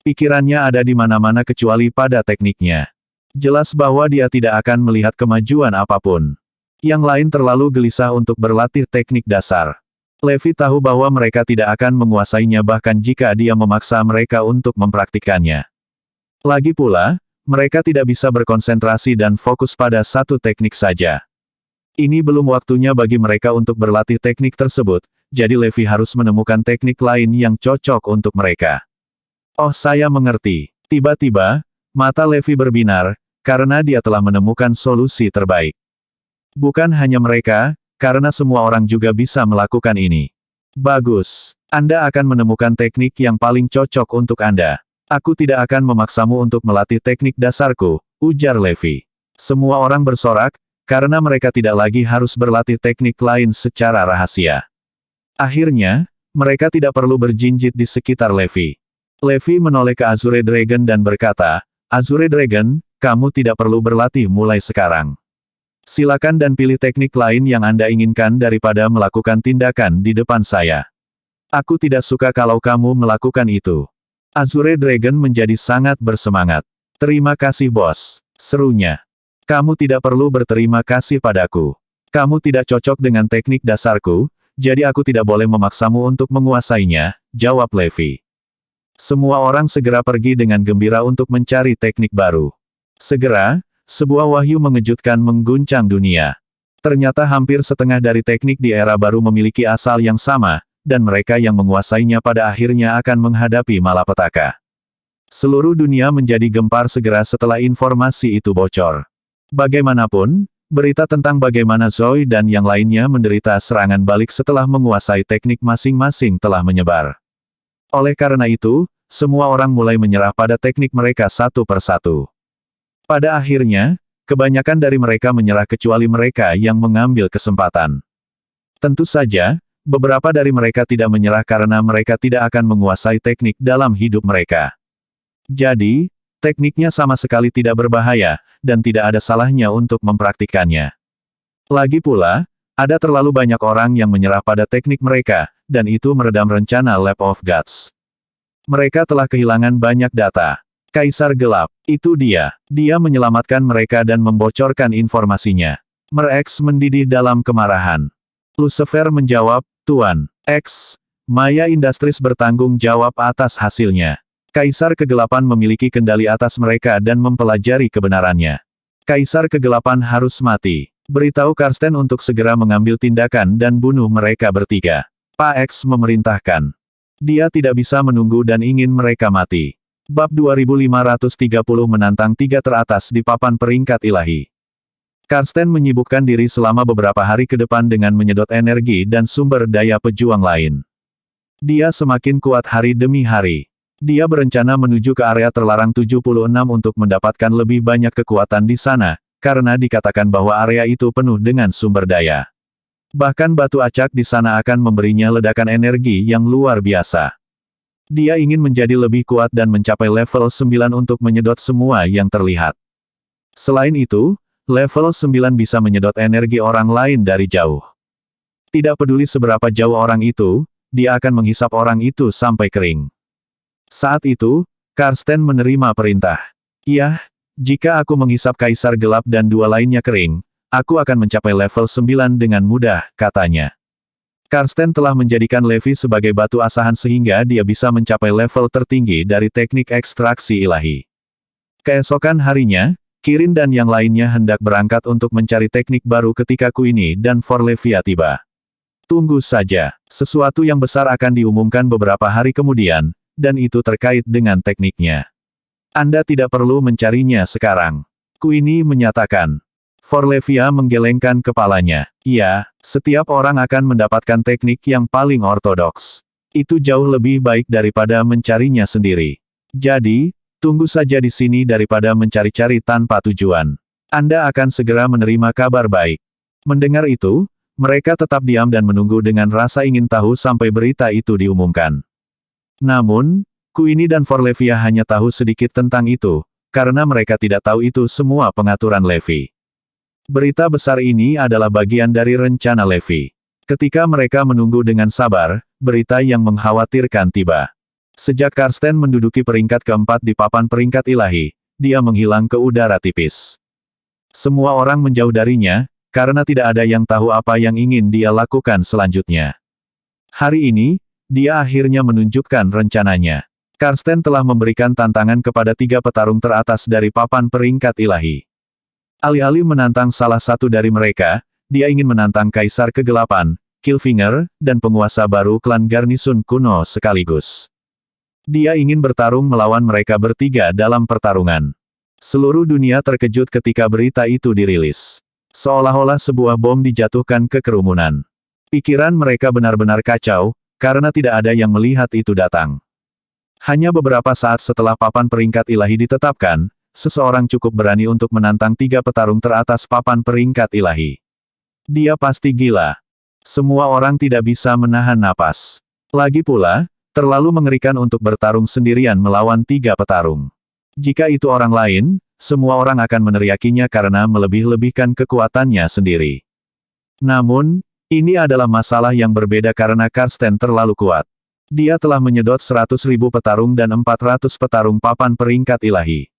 Pikirannya ada di mana-mana kecuali pada tekniknya. Jelas bahwa dia tidak akan melihat kemajuan apapun. Yang lain terlalu gelisah untuk berlatih teknik dasar. Levi tahu bahwa mereka tidak akan menguasainya bahkan jika dia memaksa mereka untuk mempraktikkannya. Lagi pula, mereka tidak bisa berkonsentrasi dan fokus pada satu teknik saja. Ini belum waktunya bagi mereka untuk berlatih teknik tersebut, jadi Levi harus menemukan teknik lain yang cocok untuk mereka. Oh, saya mengerti. Tiba-tiba, mata Levi berbinar, karena dia telah menemukan solusi terbaik. Bukan hanya mereka, karena semua orang juga bisa melakukan ini. Bagus. Anda akan menemukan teknik yang paling cocok untuk Anda. Aku tidak akan memaksamu untuk melatih teknik dasarku, ujar Levi. Semua orang bersorak, karena mereka tidak lagi harus berlatih teknik lain secara rahasia. Akhirnya, mereka tidak perlu berjinjit di sekitar Levi. Levi menoleh ke Azure Dragon dan berkata, Azure Dragon, kamu tidak perlu berlatih mulai sekarang. Silakan dan pilih teknik lain yang Anda inginkan daripada melakukan tindakan di depan saya. Aku tidak suka kalau kamu melakukan itu. Azure Dragon menjadi sangat bersemangat. Terima kasih bos, serunya. Kamu tidak perlu berterima kasih padaku. Kamu tidak cocok dengan teknik dasarku, jadi aku tidak boleh memaksamu untuk menguasainya, jawab Levi. Semua orang segera pergi dengan gembira untuk mencari teknik baru. Segera, sebuah wahyu mengejutkan mengguncang dunia. Ternyata hampir setengah dari teknik di era baru memiliki asal yang sama, dan mereka yang menguasainya pada akhirnya akan menghadapi malapetaka. Seluruh dunia menjadi gempar segera setelah informasi itu bocor. Bagaimanapun, berita tentang bagaimana Zoe dan yang lainnya menderita serangan balik setelah menguasai teknik masing-masing telah menyebar. Oleh karena itu, semua orang mulai menyerah pada teknik mereka satu persatu. Pada akhirnya, kebanyakan dari mereka menyerah kecuali mereka yang mengambil kesempatan. Tentu saja, beberapa dari mereka tidak menyerah karena mereka tidak akan menguasai teknik dalam hidup mereka. Jadi, tekniknya sama sekali tidak berbahaya, dan tidak ada salahnya untuk mempraktikkannya. Lagi pula, ada terlalu banyak orang yang menyerah pada teknik mereka, dan itu meredam rencana Lab of Gods. Mereka telah kehilangan banyak data. Kaisar Gelap, itu dia. Dia menyelamatkan mereka dan membocorkan informasinya. Mer X mendidih dalam kemarahan. Lucifer menjawab, Tuan X, Maya Industries bertanggung jawab atas hasilnya. Kaisar Kegelapan memiliki kendali atas mereka dan mempelajari kebenarannya. Kaisar Kegelapan harus mati. Beritahu Karsten untuk segera mengambil tindakan dan bunuh mereka bertiga. Pak X memerintahkan. Dia tidak bisa menunggu dan ingin mereka mati. Bab 2530 menantang tiga teratas di papan peringkat ilahi. Karsten menyibukkan diri selama beberapa hari ke depan dengan menyedot energi dan sumber daya pejuang lain. Dia semakin kuat hari demi hari. Dia berencana menuju ke area terlarang 76 untuk mendapatkan lebih banyak kekuatan di sana, karena dikatakan bahwa area itu penuh dengan sumber daya. Bahkan batu acak di sana akan memberinya ledakan energi yang luar biasa. Dia ingin menjadi lebih kuat dan mencapai level 9 untuk menyedot semua yang terlihat. Selain itu, level 9 bisa menyedot energi orang lain dari jauh. Tidak peduli seberapa jauh orang itu, dia akan menghisap orang itu sampai kering. Saat itu, Karsten menerima perintah. Iya, jika aku menghisap Kaisar Gelap dan dua lainnya kering, aku akan mencapai level 9 dengan mudah, katanya. Karsten telah menjadikan Levi sebagai batu asahan sehingga dia bisa mencapai level tertinggi dari teknik ekstraksi ilahi. Keesokan harinya, Kirin dan yang lainnya hendak berangkat untuk mencari teknik baru ketika Queenie dan Forlevia tiba. Tunggu saja, sesuatu yang besar akan diumumkan beberapa hari kemudian, dan itu terkait dengan tekniknya. Anda tidak perlu mencarinya sekarang. Queenie menyatakan. Forlevia menggelengkan kepalanya. Iya, setiap orang akan mendapatkan teknik yang paling ortodoks. Itu jauh lebih baik daripada mencarinya sendiri. Jadi, tunggu saja di sini daripada mencari-cari tanpa tujuan. Anda akan segera menerima kabar baik. Mendengar itu, mereka tetap diam dan menunggu dengan rasa ingin tahu sampai berita itu diumumkan. Namun, Queenie dan Forlevia hanya tahu sedikit tentang itu, karena mereka tidak tahu itu semua pengaturan Levi. Berita besar ini adalah bagian dari rencana Levi. Ketika mereka menunggu dengan sabar, berita yang mengkhawatirkan tiba. Sejak Karsten menduduki peringkat keempat di papan peringkat ilahi, dia menghilang ke udara tipis. Semua orang menjauh darinya, karena tidak ada yang tahu apa yang ingin dia lakukan selanjutnya. Hari ini, dia akhirnya menunjukkan rencananya. Karsten telah memberikan tantangan kepada tiga petarung teratas dari papan peringkat ilahi. Alih-alih menantang salah satu dari mereka, dia ingin menantang Kaisar Kegelapan, Killfinger, dan penguasa baru klan Garnisun kuno sekaligus. Dia ingin bertarung melawan mereka bertiga dalam pertarungan. Seluruh dunia terkejut ketika berita itu dirilis. Seolah-olah sebuah bom dijatuhkan ke kerumunan. Pikiran mereka benar-benar kacau, karena tidak ada yang melihat itu datang. Hanya beberapa saat setelah papan peringkat ilahi ditetapkan, seseorang cukup berani untuk menantang tiga petarung teratas papan peringkat ilahi. Dia pasti gila. Semua orang tidak bisa menahan napas. Lagi pula, terlalu mengerikan untuk bertarung sendirian melawan tiga petarung. Jika itu orang lain, semua orang akan meneriakinya karena melebih-lebihkan kekuatannya sendiri. Namun, ini adalah masalah yang berbeda karena Karsten terlalu kuat. Dia telah menyedot 100.000 petarung dan 400 petarung papan peringkat ilahi.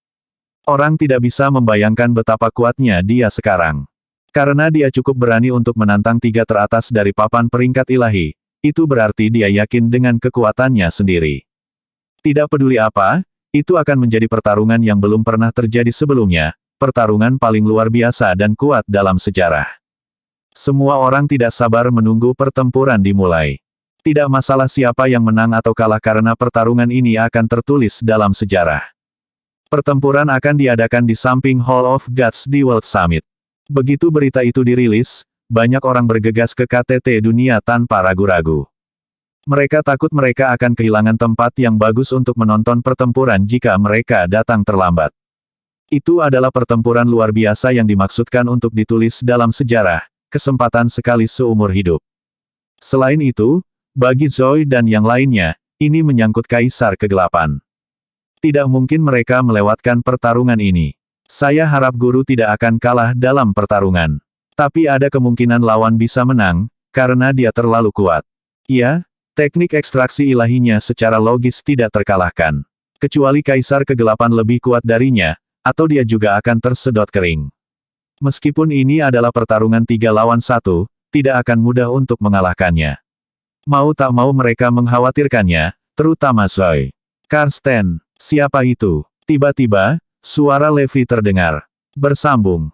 Orang tidak bisa membayangkan betapa kuatnya dia sekarang. Karena dia cukup berani untuk menantang tiga teratas dari papan peringkat ilahi, itu berarti dia yakin dengan kekuatannya sendiri. Tidak peduli apa, itu akan menjadi pertarungan yang belum pernah terjadi sebelumnya, pertarungan paling luar biasa dan kuat dalam sejarah. Semua orang tidak sabar menunggu pertempuran dimulai. Tidak masalah siapa yang menang atau kalah karena pertarungan ini akan tertulis dalam sejarah. Pertempuran akan diadakan di samping Hall of Gods di World Summit. Begitu berita itu dirilis, banyak orang bergegas ke KTT dunia tanpa ragu-ragu. Mereka takut mereka akan kehilangan tempat yang bagus untuk menonton pertempuran jika mereka datang terlambat. Itu adalah pertempuran luar biasa yang dimaksudkan untuk ditulis dalam sejarah, kesempatan sekali seumur hidup. Selain itu, bagi Zoe dan yang lainnya, ini menyangkut Kaisar Kegelapan. Tidak mungkin mereka melewatkan pertarungan ini. Saya harap guru tidak akan kalah dalam pertarungan. Tapi ada kemungkinan lawan bisa menang, karena dia terlalu kuat. Ya, teknik ekstraksi ilahinya secara logis tidak terkalahkan. Kecuali Kaisar Kegelapan lebih kuat darinya, atau dia juga akan tersedot kering. Meskipun ini adalah pertarungan 3 lawan 1, tidak akan mudah untuk mengalahkannya. Mau tak mau mereka mengkhawatirkannya, terutama Zoe. Karsten, siapa itu? Tiba-tiba, suara Levi terdengar. Bersambung.